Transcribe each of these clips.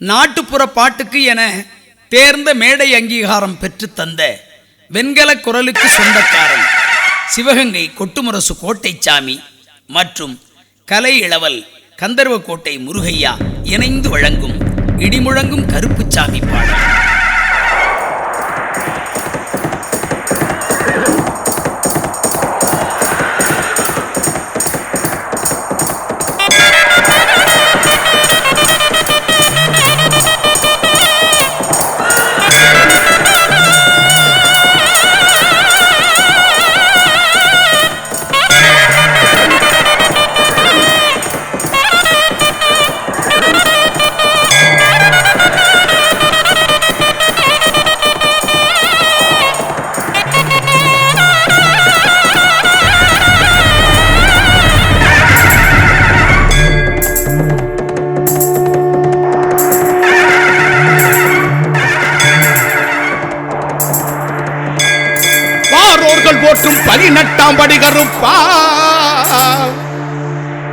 நாட்டுப்புற பாட்டுக்கு என தேர்ந்த மேடை அங்கீகாரம் பெற்று தந்த வெண்கல குரலுக்கு சொந்தக்காரன் சிவகங்கை கொட்டுமுரசு கோட்டைச்சாமி மற்றும் கலை இளவல் கந்தர்வக்கோட்டை முருகையா இணைந்து வழங்கும் இடிமுழங்கும் கருப்புச்சாமி பாடல். போற்றும் 18ஆம் படி கருப்பா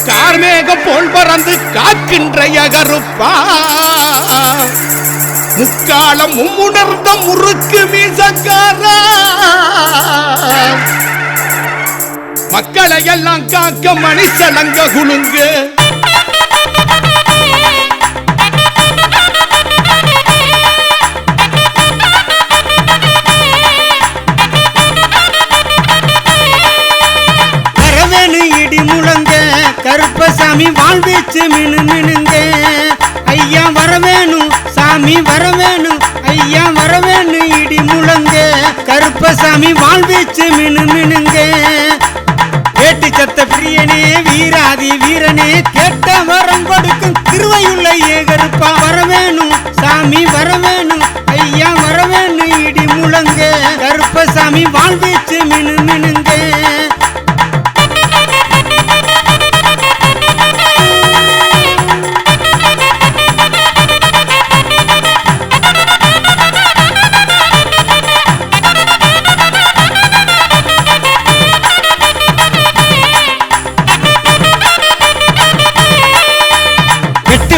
கார்மேகம் போல் பறந்து காக்கின்றைய கருப்பா முக்காலம் மும்முணர்ந்த முறுக்கு மீசக்காரா மக்களை எல்லாம் காக்க மணிச்சலங்க குலுங்க கருப்பசாமி வாழ்வீச்சு மினு மினுங்க ஐயா வரவேணும் சாமி வரவேணும் ஐயா வரவேணும் இடி முழங்க கருப்பசாமி வாழ்வீச்சு மினு மினுங்க கேட்டு சத்த பிரியனே வீராதி வீரனே கேட்ட வரம் கொடுக்கும் திருவையுள்ள ஏகருப்பா வரவேணும் சாமி வரவேணும் ஐயா வரவேணும் இடி முழங்க கருப்பசாமி வாழ்வீச்சு மினு மினுங்க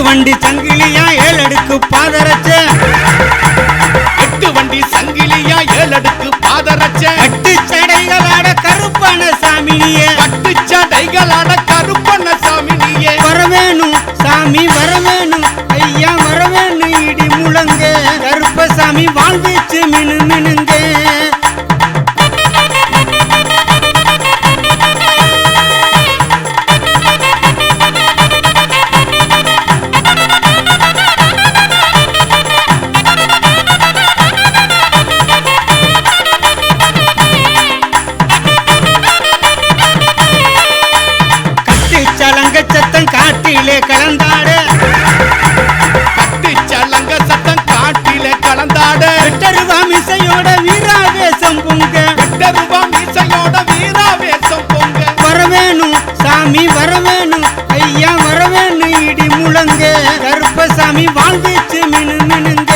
வண்டி சங்கிலியா ஏழடுக்கு பாதரச்ச 8 வண்டி சங்கிலியா 7 அடுக்கு பாதரச்ச கட்டு சடைகளாட கருப்பன சாமினியே கட்டு சடைகளாட கருப்பன சாமினியே வரவேணும் சாமி வரவேணும் ஐயா வரவேணும் இடி முழங்க கருப்பசாமி வாழ்வீச்சு மினு மினுங்க சத்தம் காட்டிலே கலந்தாட கட்டு சலங்க சத்தம் காட்டிலே கலந்தாட வெட்டருவா மிசையோட வீராவேசம் பொங்க வெட்டருவா மிசையோட வீராவேசம் பொங்க வரவேணும் சாமி வரவேணும் ஐயா வரவேணும் இடி முழங்க கருப்பசாமி வாழ்வீச்சு மினு மினுங்க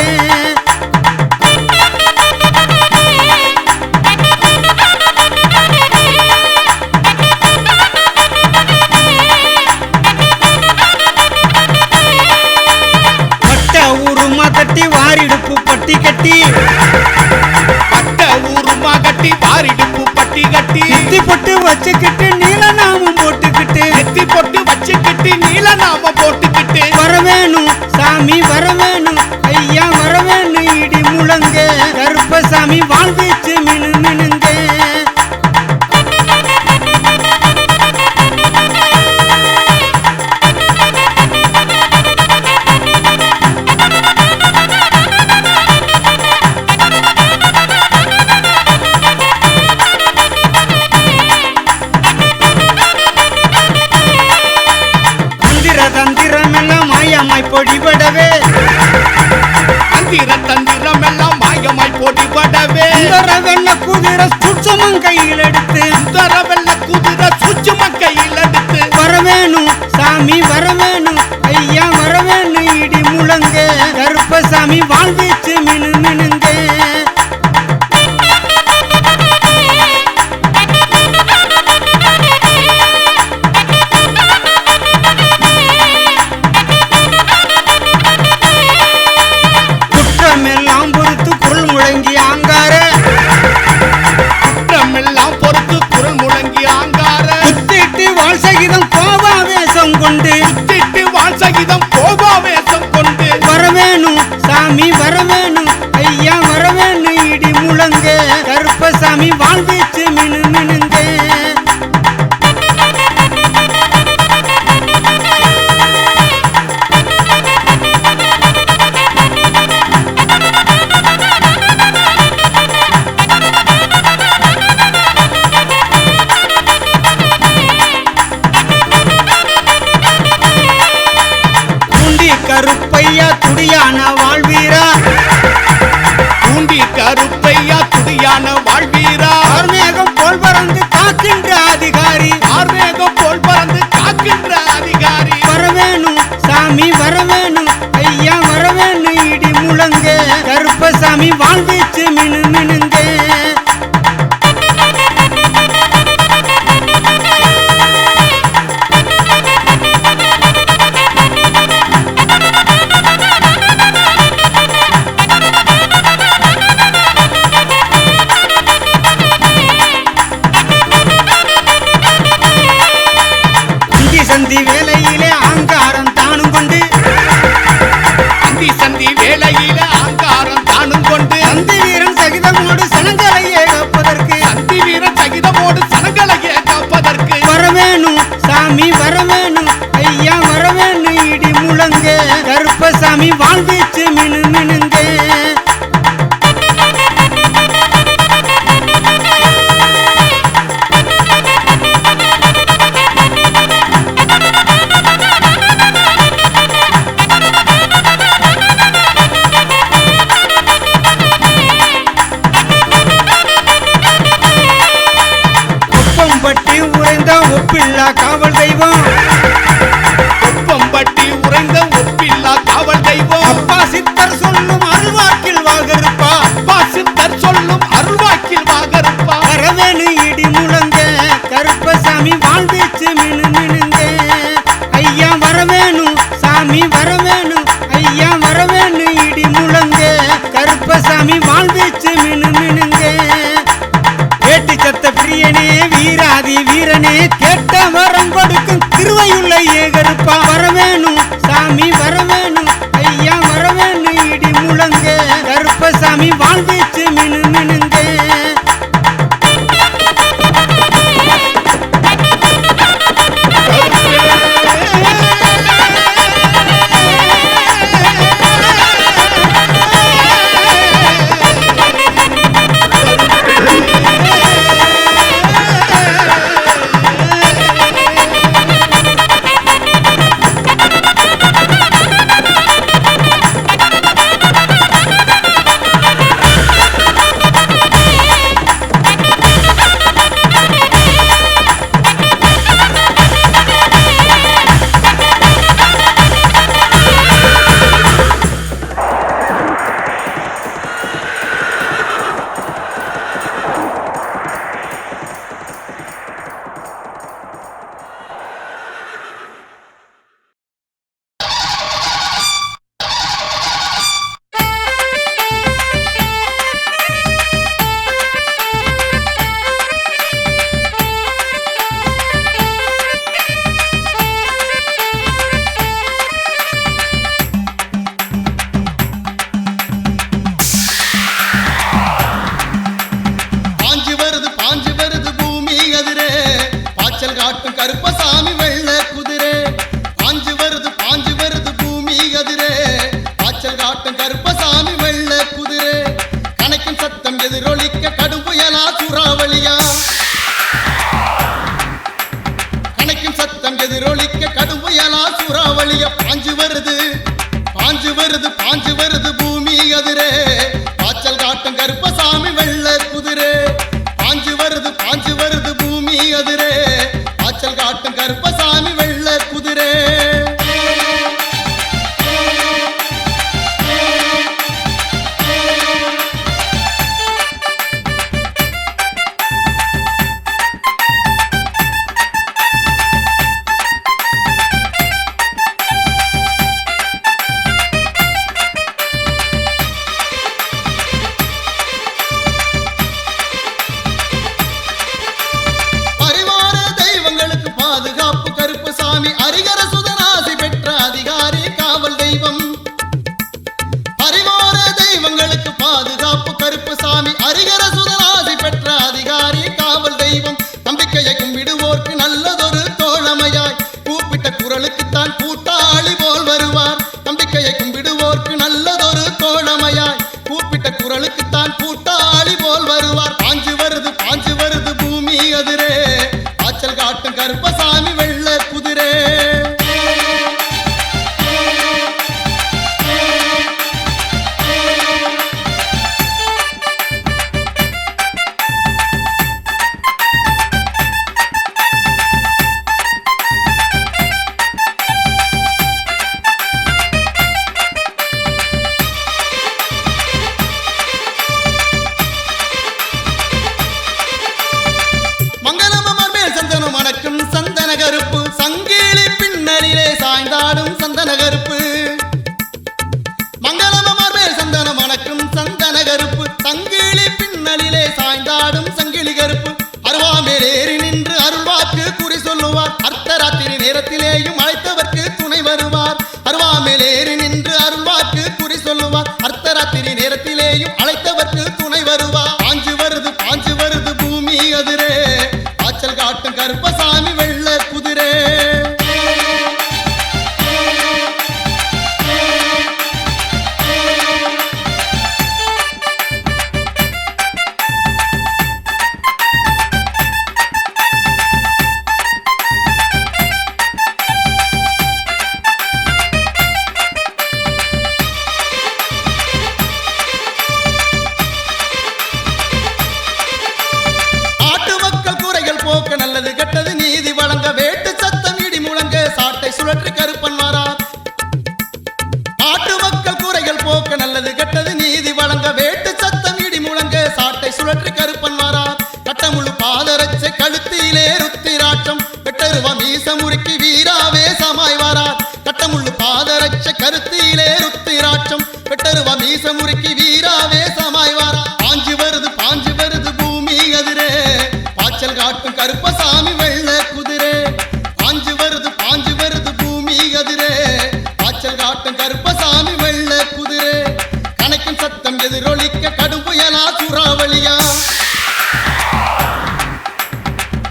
தட்டி வாரிடுப்பு பட்டி கட்டி பட்ட ஊருமா கட்டி வாரிடுப்பு பட்டி கட்டி நெத்தி பொட்டு வச்சுக்கிட்டு நீல நாமம் போட்டுக்கிட்டு நெத்தி பொட்டு வச்சுக்கிட்டு நீல நாமம் போட்டுக்கிட்டு வரவேணும் சாமி வரவேணும் ஐயா வரவேணும் இடி முழங்க கருப்பசாமி வாழ்வீச்சு மினு மினுங்க தந்திரமெல்லாம் மாயமாய் பொடிபடவே தந்திரம் எல்லாம் மாயமாய் பொடிபடவே வெள்ள குதிரை சுட்சமும் கையில் எடுத்து வெள்ள குதிரை சுட்சமும் கையில் எடுத்து வரவேணும் சாமி வரவேணும் ஐயா வரவேணும் இடி முழங்க கருப்பசாமி வாழ்வீச்சு மினு மினுங்க வாழ்வீச்சு மினு மினுங்க. கருப்பையா துடியான வாழ்வீரா, பூண்டி கருப்பையா துடியான வாழ்வீரா, ஆர்மேகம் போல் பறந்து காக்கின்ற அதிகாரி, ஆர்மேகம் போல் பறந்து காக்கின்ற அதிகாரி, வரவேணும் சாமி வரவேணும் ஐயா வரவேணும் இடி முழங்க, கருப்பசாமி வாழ்வீச்சு மினு மினுங்க. சந்தி வேலையிலே ஆங்காரம் தானும் கொண்டு, அந்தி சந்தி வேளையில ஆங்காரம் தானும் கொண்டு, அந்தி வீரன் சகிதமோடு சனங்களையே காப்பதற்கு, அந்தி வீரன் சகிதமோடு சனங்களையே காப்பதற்கு, வரவேணும் சாமி வரவேணும் ஐயா வரவேணும் இடி முழங்க, கருப்பசாமி வாழ்வீச்சு மினு மினுங்க. ஒப்பம்பட்டி உறைந்த ஒப்பில்லா காவல் தெய்வம், ஒப்பம்பட்டி உறைந்த ஒப்பில்லா காவல் தெய்வம், அப்பா சித்தர் சொல்லும் அருள்வாக்கில் வாகருப்பா, அப்பா சித்தர் சொல்லும் அருள்வாக்கில் வாகருப்பா, வரவேணும் இடி முழங்க, கருப்பசாமி வாழ்வீச்சு மினு மினுங்க. ஐயா வரவேணும் சாமி வரவேணும் ஐயா வரவேணும் இடி முழங்க, கருப்பசாமி வாழ்வீச்சு மினு மினுங்க. வேட்டி சத்த பிரியனே வீராதி வீரனே கேட்ட வரம் கொடுக்கும் திருவையுள்ள ஏகருப்பா, வரவேணும் சாமி வரவேணும் ஐயா வரவேணும் இடி முழங்க, கருப்பசாமி வாழ்வீச்சு மினு மினுங்க. பரிவா சங்கிலி பின்னலிலே சாய்ந்தாடும் சங்கிலி கருப்பு அருவாமேலேறி நின்று அருள்வாக்கு குறி சொல்லுவார். அர்த்தராத்திரி நேரத்திலேயும் அழைத்தவர்க்கு துணை வருவார். அருவாமேலேறி நின்று அருள்வாக்கு குறி சொல்லுவார். அர்த்தராத்திரி நேரத்திலேயும் அழைத்தவர்க்கு துணை வருவார். பாஞ்சு வருது பூமி அதிரே, ஆச்சல் காட்டும் கருப்பசாமி வெள்ள குதிரே. நல்லது கெட்டது நீதி வழங்க வேட்டு சத்தம் இடி முழங்க சாட்டை சுழற்றி கருப்பன் வாரார். ஆட்டு மக்கள் குறைகள் போக்க நல்லது கெட்டது நீதி வழங்க வேட்டு சத்தம் இடி முழங்க சாட்டை சுழற்றி கருப்பன் வாரார். கட்டமுழு பாதரச்சை கழுத்திலே ருத்திராட்சம் வெட்டருவா மீச முறுக்கி வீராவே சமாய் வாரார். கட்டமுழு பாதரச்சை கருத்திலே ருத்திராட்சம் வெட்டருவா மீச முறுக்கி வீராவே சமாய் வாரார். பாஞ்சு வருது பூமி அதிரே, பாச்சல் காட்டும் கருப்பசாமி வெள்ள குதிரே. பாஞ்சு வருது பூமி அதிரே, பாச்சல் காட்டும் கருப்பசாமி வெள்ள குதிரே. கணக்கும் சத்தம் எதிரொலிக்க கடும் புயலா சூறாவளியா,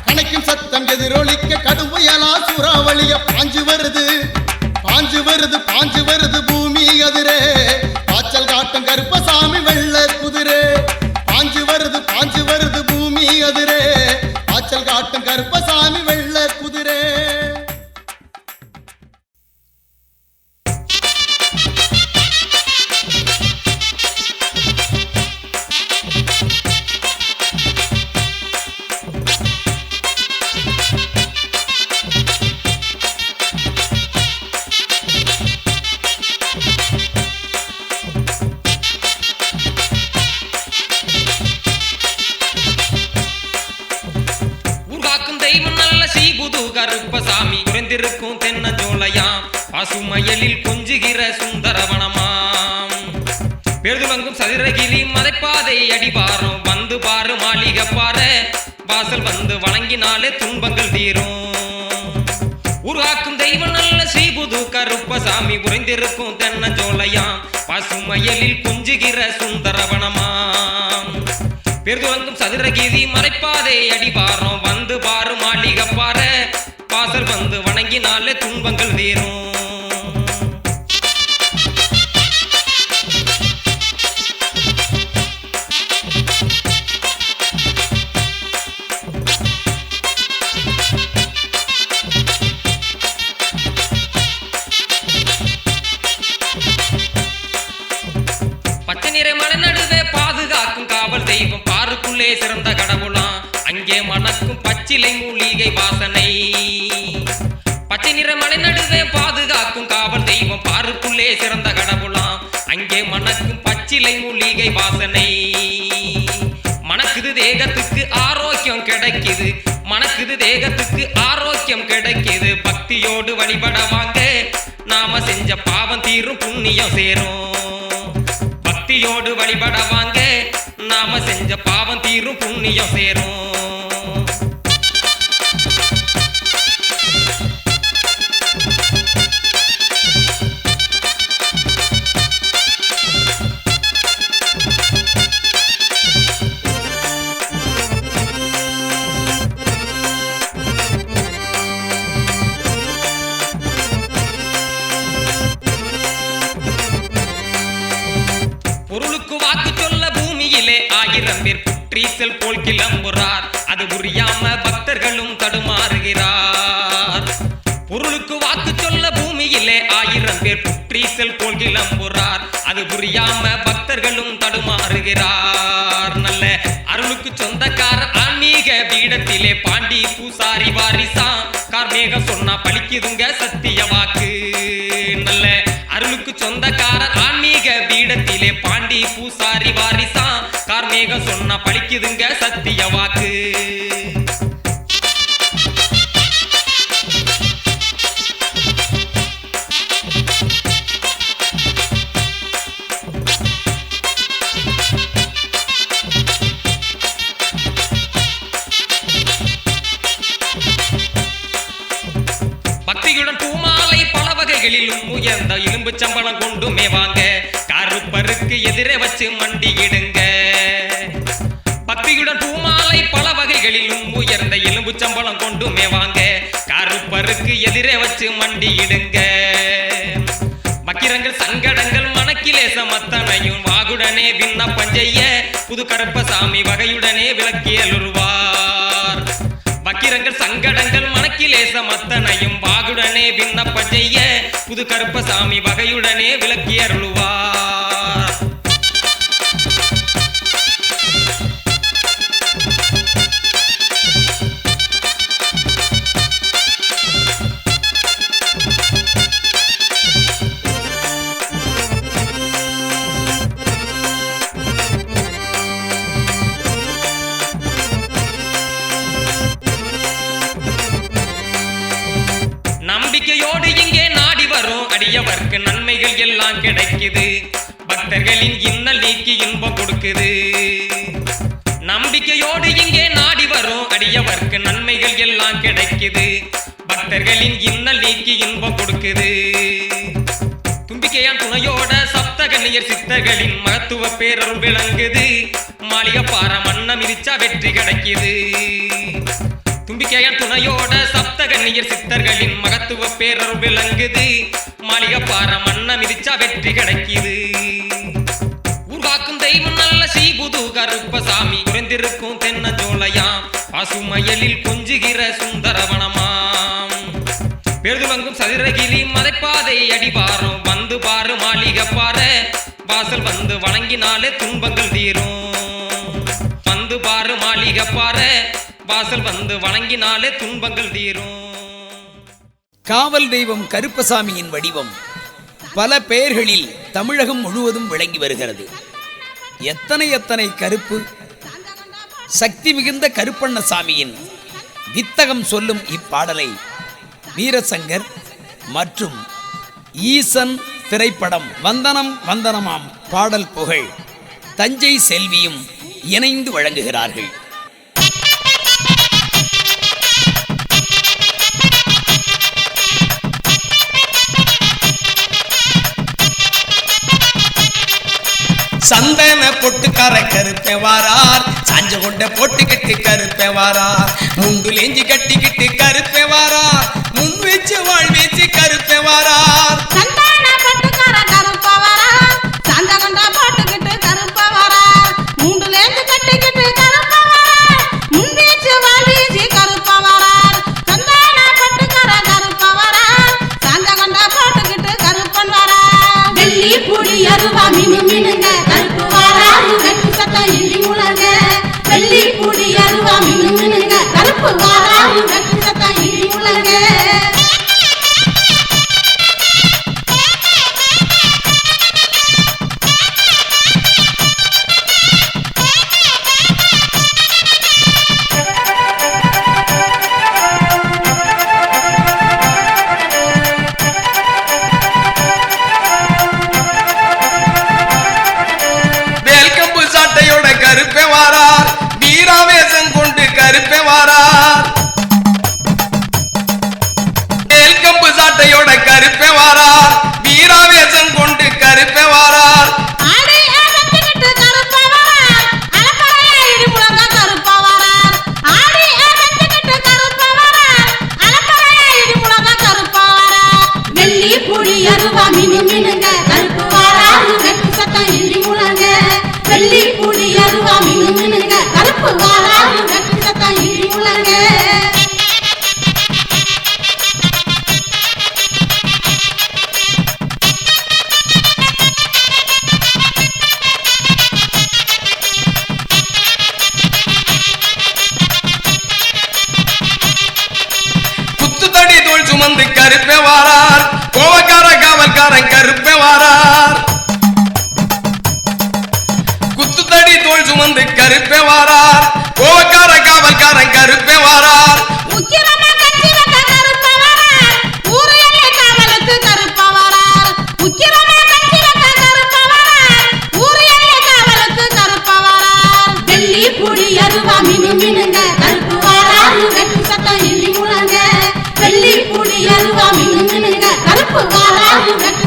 கணக்கும் சத்தம் எதிரொலிக்க கடும் புயலா சூறாவளியா. பாஞ்சு வருது பூமி அதிரே, பாச்சல் காட்டும் கருப்பசாமி வெள்ள குதிரே. பாஞ்சு வருது பூமி அதிரே, ஆச்சல் காட்டும் கருப்பசாமி வெள்ள குதிரே. கருப்பசாமி குறைந்திருக்கும் தென்னஞ்சோலையாம், பசுமயலில் கொஞ்சுகிற சுந்தரவனமாம். பெருதுலங்கும் சதுரகிரி மதைப்பாதை அடிவாரம் வந்து பாரு மாளிகை பாரு, வாசல் வந்து வணங்கினாலே துன்பங்கள் தீரும். உருவாக்கும் தெய்வம் நல்ல ஸ்ரீபுது கருப்பசாமி குறைந்திருக்கும் தென்னஞ்சோலையாம், பசுமயலில் கொஞ்சுகிற சுந்தரவனமாம். பெருதுலங்கும் சதுரகிரி மறைப்பாதை அடிவாரம் வந்து பாரு மாளிகை பாரு, வாசல் வந்து வணங்கினாலே துன்பங்கள் தீரும். பச்சை நிற மலை நடுவே பாதுகாக்கும் காவல் தெய்வம், பாருக்குள்ளே சிறந்த கடவுளாம், அங்கே மணக்கும் பச்சிலை மூலிகை வாசனை. பச்சை நிற மலை நடுவே பாதுகாக்கும் காவல் தெய்வம், பாருக்குள்ளே சிறந்த கடவுளாம், அங்கே மணக்கும் பச்சிலை மூலிகை வாசனை. மணக்குது தேகத்துக்கு ஆரோக்கியம் கிடைக்குது, மணக்குது தேகத்துக்கு ஆரோக்கியம் கிடைக்குது. பக்தியோடு வழிபட வாங்க, நாம செஞ்ச பாவம் தீரும் புண்ணியம் சேரும். பக்தியோடு வழிபட வாங்க, நாம செஞ்ச பாவம் தீரும் புண்ணியம் சேரும். பொருளுக்கு வாக்கு சொல்ல பூமியிலே 1000 பேர் புற்றீசல் போல் கிளம்புறார், அது புரியாம பக்தர்களும் தடுமாறுகிறார். பொருளுக்கு வாக்கு சொல்ல பூமியிலே 1000 பேர் புற்றீசல் போல் கிளம்புறார், அது புரியாம பக்தர்களும் தடுமாறுகிறார். நல்ல அருளுக்கு சொந்தக்காரர் ஆன்மீக பீடத்திலே பாண்டி பூசாரி வாரிசா, கார்மேகம் சொன்னா பழிக்குதுங்க சத்திய வாக்கு. நல்ல அருளுக்கு சொந்தக்காரர் ஆன்மீக பீடத்திலே பாண்டி பூசாரி வாரிசா, கார்மேகம் சொன்னா பழிக்குதுங்க சத்திய வாக்கு. உயர்ந்த இரும்பு சம்பளம் கொண்டு மேவாங்க கருப்பருக்கு எதிரே வச்சு மண்டியிடுங்க பக்தியுடன் பூமாலை பல வகைகளிலும் உயர்ந்த எலும்பு சம்பளம் கொண்டு மேவாங்க கருப்பருக்கு எதிரே வச்சு மண்டியிடுங்க வக்கிரங்கள் சங்கடங்கள் மனக்கிலேச மத்தனையும் வாகுடனே விண்ணப்பம் செய்ய புது கருப்பசாமி வகையுடனே விளக்கியலுருவார் வக்கிரங்கள் சங்கடங்கள் மனக்கிலேச மத்தனையும் வாகுடனே விண்ணப்பம் செய்ய புது கருப்பசாமி வகையுடனே விளக்கியருளுவார் நம்பிக்கையோடு இங்கே நாடி வரும் அடியவர்க்கு நன்மைகள் எல்லாம் கிடைக்குது பக்தர்களின் இன்னல் நீக்கி இன்பம் கொடுக்குது நம்பிக்கையோடு இங்கே நாடி வரும் அடியவர்க்கு நன்மைகள் எல்லாம் கிடைக்குது பக்தர்களின் இன்னல் நீக்கி இன்பம் கொடுக்குது தும்பிக்கையான் துணையோட சப்தகன்னியர் சித்தர்களின் மகத்துவ பேரருள் விளங்குது மாளிகைப்பாற மன்னம் இரிச்சா வெற்றி கிடைக்குது தும்பிக்கையான் துணையோட சப்தகன்னியர் சித்தர்களின் மகத்துவ பேரருள் விளங்குது மாளிகைப்பாற மன்னம் இரிச்சா வெற்றி கிடைக்குது ஊர்காக்கும் தெய்வம் நல்ல ஸ்ரீபுது கருப்பசாமி குறைந்திருக்கும் தென்னஞ்சோலையாம் பசுமயலில் கொஞ்சுகிற சுந்தரவனமாம் பெருதுலங்கும் சதுரகிரி மதைப்பாதை அடிவாரம் வந்து பாரு மாளிகைப்பாற வாசல் வந்து வணங்கினாலே துன்பங்கள் தீரும் வந்து பாரு மாளிகைப்பாற வாசல் வந்து வணங்கினாலே துன்பங்கள் தீரும் காவல் தெய்வம் கருப்பசாமியின் வடிவம் பல பெயர்களில் தமிழகம் முழுவதும் விளங்கி வருகிறது. எத்தனை எத்தனை கருப்பு சக்தி மிகுந்த கருப்பண்ணசாமியின் வித்தகம் சொல்லும் இப்பாடலை வீரசங்கர் மற்றும் ஈசன் திரைப்படம் வந்தனம் வந்தனமாம் பாடல் புகழ் தஞ்சை செல்வியும் இணைந்து வழங்குகிறார்கள். சந்தன பொட்டுக்கார கருப்பே வாரார் சாஞ்ச கொண்ட போட்டுக்கிட்டு கருப்பே வாரார் முண்டுலேஞ்சி கட்டிக்கிட்டு கருப்பே வாரார் முன் வச்சு வாழ் வச்சு கருப்பே வாரார் சந்தன பொட்டுக்கார கருப்பே வாரார் சாஞ்ச கொண்ட போட்டுக்கிட்டு கருப்பே வாரார் முண்டுலேஞ்சி கட்டிக்கிட்டு கருப்பே வாரார் முன் வச்சு வாழ் வச்சு கருப்பே வாரார் சந்தன பொட்டுக்கார கருப்பே வாரார் சாஞ்ச கொண்ட போட்டுக்கிட்டு கருப்பன் வாரார் வெள்ளி புடி அருவா மினு மினுங்க கருப்பு வாரார் வெட்டு சத்தம் இடி முழங்க வெள்ளி புடி அருவா மினு மினுங்க கருப்பு வாரார் வெட்டு சத்தம் இடி முழங்க வேல்கம்பு சாட்டையோட கருப்பே வாரார் வீராவேசம் கொண்டு கருப்பே வாரார் வேல்கம்பு சாட்டையோட கருப்பே வாரார் வீராவேசம் கொண்டு கருப்பே வாரார் ஆடி ஆகத்திட்டு கருப்பா வாரார் அலப்பறைய இடி முழங்க கருப்பா வாரார் ஆடி ஆகத்திட்டு கருப்பா வாரார் அலப்பறைய இடி முழங்க கருப்பா வாரார் வெள்ளி புடி அருவா மினு மினுங்க கருப்பு வாரார் வெட்டு சத்தம் இடி முழங்க வெள்ளி புடி அருவா மினு மினுங்க கருப்பு வாரார் வெட்டு சத்தம் இடி முழங்க குத்துத்தடி தோல் சுமந்து கருப்பே வாரார் கோவக்கார காவல்காரன் கருப்பே வாரார் குத்துத்தடி தோல் சுமந்து கருப்பே வாரார் கோவக்கார காவல்காரன் கருப்பே வாரார் உக்கிரமா கட்சி வைக்க கருப்பா வாரார் ஊரு எல்லை காவலுக்கு கருப்பா வாரார் உக்கிரமா கட்சி வைக்க கருப்பா வாரார் ஊரு எல்லை காவலுக்கு கருப்பா வாரார் வெள்ளி புடி அருவா மினு மினுங்க கருப்பு வாரார் வெட்டு சத்தம் இடி முழங்க வெள்ளி புடி அருவா மினு மினுங்க கருப்பு வாரார் வெட்டு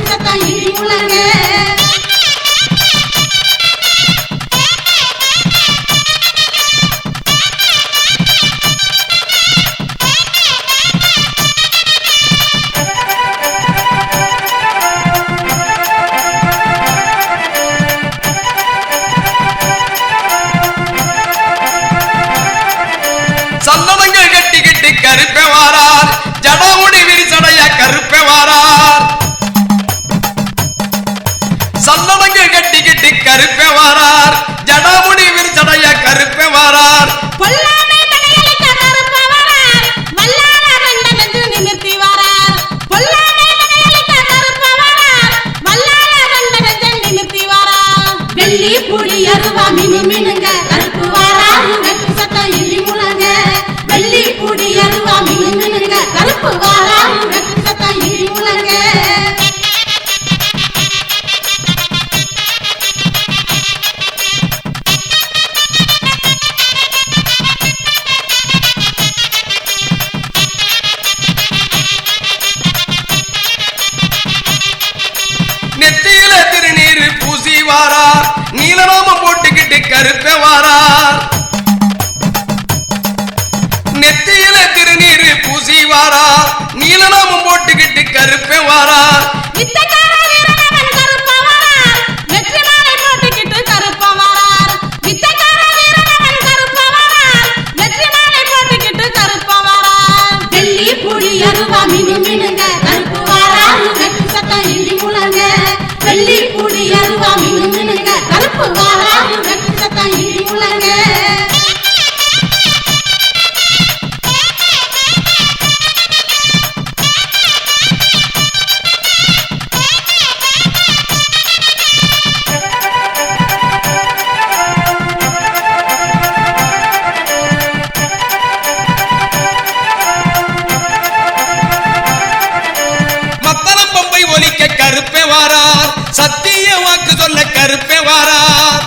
கருப்பே வாரார் ஜடாமுடி விரிச்சடைய கருப்பே வாரார் பொல்லாமை படையளிக்க கருப்ப வரார் வல்லார ரெண்ட நெஞ்சு நிமிர்த்தி வரார் பொல்லாமை படையளிக்க கருப்ப வரார் வல்லார ரெண்ட நெஞ்சு நிமிர்த்தி வரார் வெள்ளி புடி அருவா மினு மினுங்க கருப்பு வரார் வெட்டு சத்தம் இடி முழங்க வெள்ளி புடி அருவா மினு மினுங்க கருப்பு வரார் வெட்டு சத்தம் இடி முழங்க நெத்தியில திருநீர் பூசி வாரார் நீலநாமம் போட்டுக்கிட்டு கருப்பே வாரார் நெத்தியில திருநீர் பூசி வாரார் நீலநாமம் போட்டுக்கிட்டு கருப்பே வாரார் வித்தக்கார வீரனவன் கருப்ப வரார் வெற்றி மாலை போட்டுக்கிட்டு கருப்ப வரார் வித்தக்கார வீரனவன் கருப்ப வரார் வெற்றி மாலை போட்டுக்கிட்டு கருப்ப வரார் வெள்ளி புடி அருவா மினு மினுங்க கருப்பு வரார் வெட்டு சத்தம் இடி முழங்க வெள்ளி புடி அருவா மினு மினுங்க கருப்பு வரார் வெட்டு சத்தம் இடி முழங்க மத்தளம் பம்பை ஒலிக்க கருப்பே வாரார் சத்திய வாக்கு சொல்ல கருப்பே வாரார்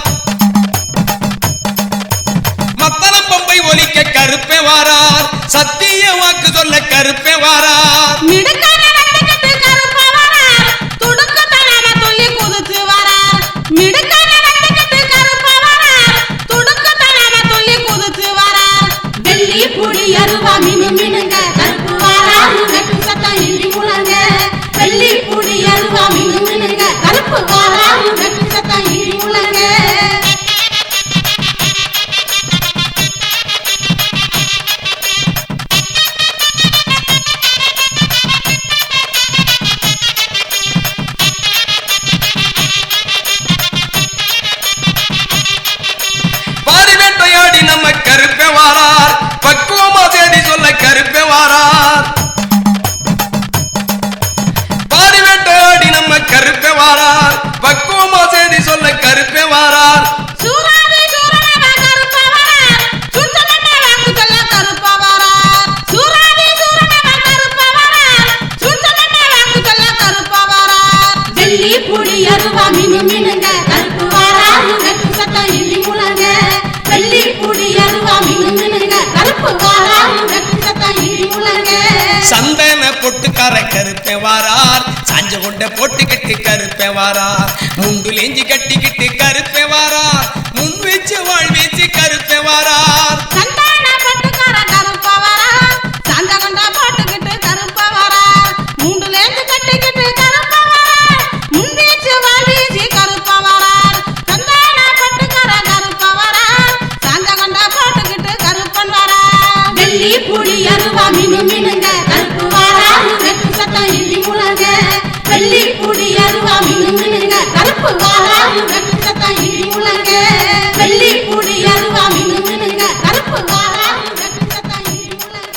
மத்தளம் பம்பை ஒலிக்க கருப்பே வாரார் சத்திய வாக்கு சொல்ல கருப்பே வாரார் மிடுக்கான வெட்டுக்கிட்டு கருப்ப வரார் துடுக்குத்தனம துள்ளி குதிச்சு வரார் மிடுக்கான வெட்டுக்கிட்டு கருப்ப வரார் துடுக்குத்தனம துள்ளி குதிச்சு வரார் வெள்ளி புடி அருவா மினு மினுங்க கருப்பு வரார் வெட்டு சத்தம் இடி முழங்க வெள்ளி புடி அருவா மினு மினுங்க கருப்பு வரார் வெட்டு சத்தம் இடி முழங்க பாரி வேட்டையாடி நம்ம கருப்பே வாரார் பக்குவமா சேதி சொல்ல கருப்பே வாரார் பாரி வேட்டையாடி நம்ம கருப்பே வாரார் பக்குவமா சேதி சொல்ல கருப்பே வாரார் சூராதி சூரனவ கருப்ப வரார் சுத்தனம வாக்கு சொல்ல கருப்ப வரார் சூராதி சூரனவ கருப்ப வரார் சுத்தனம வாக்கு சொல்ல கருப்ப வரார் வெள்ளி புடி அருவா மினு மினுங்க கருப்பு வரார் வெட்டு சத்தம் இடி முழங்க வெள்ளி புடி அருவா மினு மினுங்க கருப்பு வரார் வெட்டு சத்தம் இடி முழங்க சந்தன பொட்டுக்கார கருப்பே வாரார் சாஞ்ச கொண்ட போட்டுக்கிட்டு கருப்பே வாரார் முண்டு லேஞ்சி கட்டிக்கிட்டு கருப்பே வாரார் முன் வச்சு வாழ் வச்சு கருப்பே வாரார் சந்தான பட்டுக்கார கருப்ப வரார் சாந்த கொண்டா போட்டுக்கிட்டு கருப்ப வரார் மூண்டுலேந்து கட்டிக்கிட்டு கருப்ப வரார் முன்வீச்சு வாழ்வீச்சு கருப்ப வரார் சந்தான பட்டுக்கார கருப்ப வரார் சாந்த கொண்டா போட்டுக்கிட்டு கருப்பன் வரார் வெள்ளி புடி அருவா மினு மினுங்க கருப்பு வரார் வெட்டு சத்தம் இடி முழங்க வெள்ளி புடி அருவா மினு மினுங்க கருப்பு வரார் வெட்டு சத்தம் இடி முழங்க வெள்ளி புடி அருவா மினு மினுங்க கருப்பு வரார் வெட்டு சத்தம் இடி முழங்க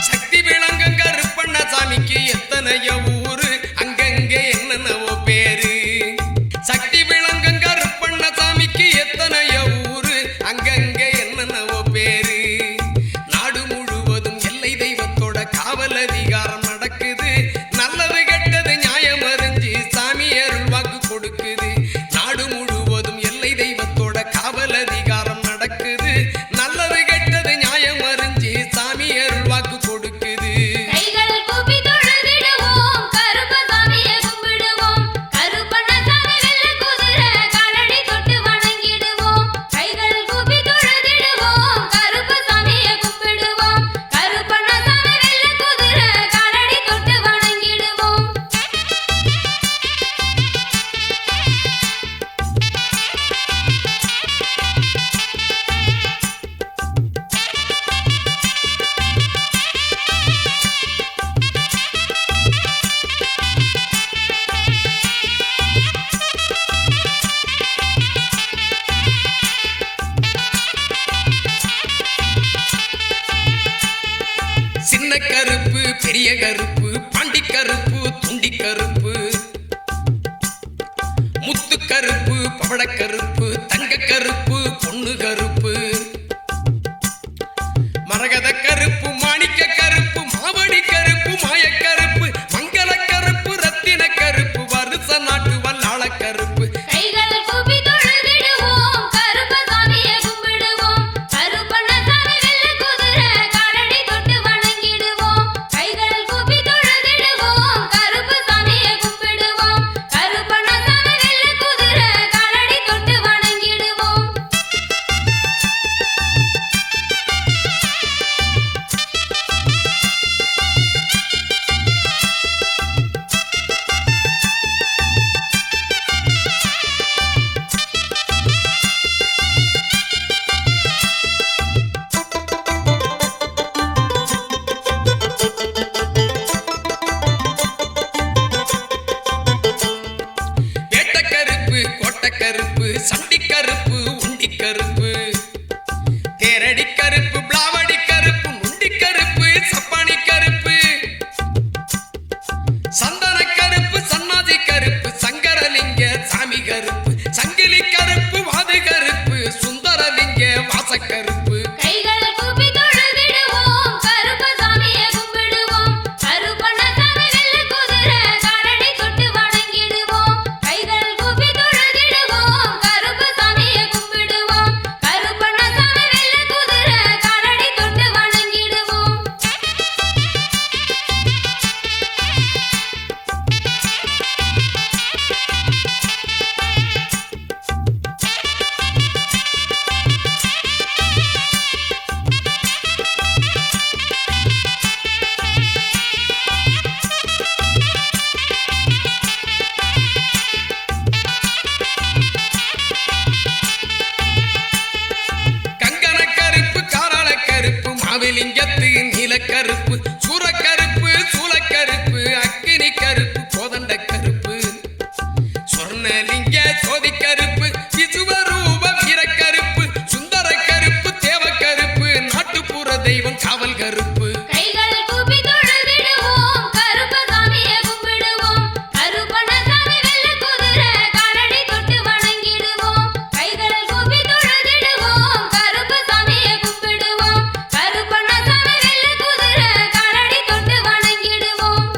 சக்தி விளங்கும் கருப்பண்ண சாமிக்கு எத்தனையோ ஊரு அங்கங்கே என்னென்னவோ பேரு சக்தி விளங்கும் கருப்பண்ண சாமிக்கு எத்தனையோ ஊரு அங்கங்கே என்னென்னவோ பேரு நாடு முழுவதும் எல்லை தெய்வத்தோட காவல் அதிகாரம் நடக்குது நல்லது கெட்டது நியாயம் அறிஞ்சு சாமி அருள் வாக்கு கொடுக்குது நாடு முழுவதும் எல்லை தெய்வத்தோட காவல் அதிகாரம் நடக்குது நல்லது கெட்டது நியாயம் அறிஞ்சு சாமி அருள் வாக்கு கொடுக்குது கைகள் கூப்பி தொழுதிடுவோம் கருப்பசாமியை கும்பிடுவோம் கருப்பண்ணசாமி வெள்ள குதிரை காலடி தொட்டு வணங்கிடுவோம் கைகள் கூப்பி தொழுதிடுவோம் கருப்பசாமியை கும்பிடுவோம் கருப்பண்ணசாமி வெள்ள குதிரை காலடி நெடிய கருப்பு பாண்டி கருப்பு துண்டி கருப்பு முத்து கருப்பு பவள கருப்பு தங்க கருப்பு பொண்ணு கருப்பு மரகத கருப்பு மாணிக்க கருப்பு மாவடி கருப்பு மாய கருப்பு மங்கள கருப்பு ரத்தின கருப்பு வருஷ நாட்டு வல்லாள கருப்பு கைகள் கூப்பி தொழுதிடுவோம் கருப்பசாமியை கும்பிடுவோம் கருப்பண்ணசாமி வெள்ள குதிரை காலடி தொட்டு வணங்கிடுவோம் கைகள் கூப்பி தொழுதிடுவோம் கருப்பசாமியை கும்பிடுவோம் கருப்பண்ணசாமி வெள்ள குதிரை காலடி தொட்டு வணங்கிடுவோம் வேட்ட கருப்பு கோட்டை கருப்பு சண்டி கருப்பு உண்டி கருப்பு தேரடி கருப்பு பிளாவடி கருப்பு முண்டி கருப்பு சப்பானி கருப்பு சந்தன கருப்பு சன்னாதி கருப்பு சங்கரலிங்க சாமி கருப்பு சங்கிலி கருப்பு வாது கருப்பு சுந்தரலிங்க வாசக்கருப்பு கைகள் கூப்பி தொழுதிடுவோம் கருப்பசாமியை கும்பிடுவோம் கருப்பண்ணசாமி வெள்ள குதிரை காலடி தொட்டு வணங்கிடுவோம் கைகள் கூப்பி தொழுதிடுவோம் கருப்பசாமியை கும்பிடுவோம் கருப்பண்ணசாமி வெள்ள குதிரை காலடி தொட்டு வணங்கிடுவோம் கங்கண கருப்பு காராள கருப்பு மாவிலிங்கத்து நீலக்கருப்பு சூரக்கருப்பு சூலக்கருப்பு அக்கினி கருப்பு கோதண்ட கருப்பு சொர்ணலிங்க சோதி கருப்பு விசுவரூப வீரக்கருப்பு சுந்தர கருப்பு தேவக்கருப்பு நாட்டுப்புற தெய்வம் காவல் கருப்பு கைகள் கூப்பி தொழுதிடுவோம் கருப்பசாமியை கும்பிடுவோம் கருப்பண்ணசாமி வெள்ள குதிரை காலடி தொட்டு வணங்கிடுவோம் கைகள் கூப்பி தொழுதிடுவோம் கருப்பசாமியை கும்பிடுவோம் கருப்பண்ணசாமி வெள்ள குதிரை காலடி தொட்டு வணங்கிடுவோம்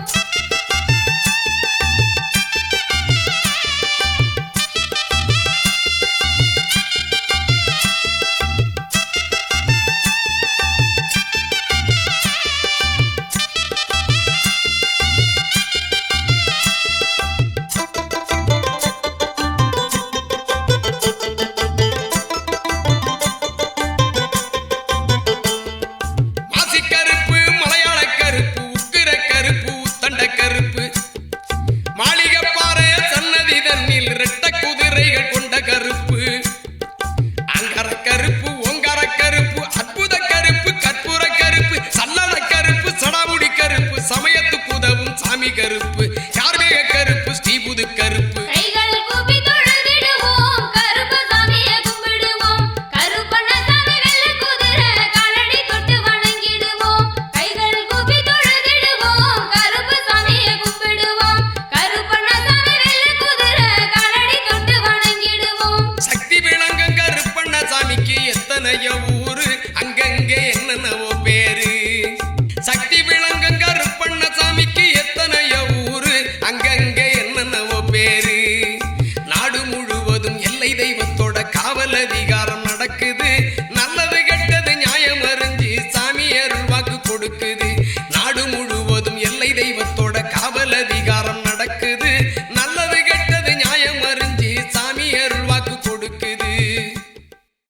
மாசி கருப்பு மலையாள கருப்பு உக்கிர கருப்பு உத்தண்ட கருப்பு மாளிகைப்பாறை சன்னதி தன்னில் இரட்ட குதிரைகள் கொண்ட கருப்பு அங்கர கருப்பு ஓங்கார கருப்பு அற்புத கருப்பு கற்பூர கருப்பு சல்லட கருப்பு சடாமுடி கருப்பு சமயத்துக்கு உதவும் சாமி கருப்பு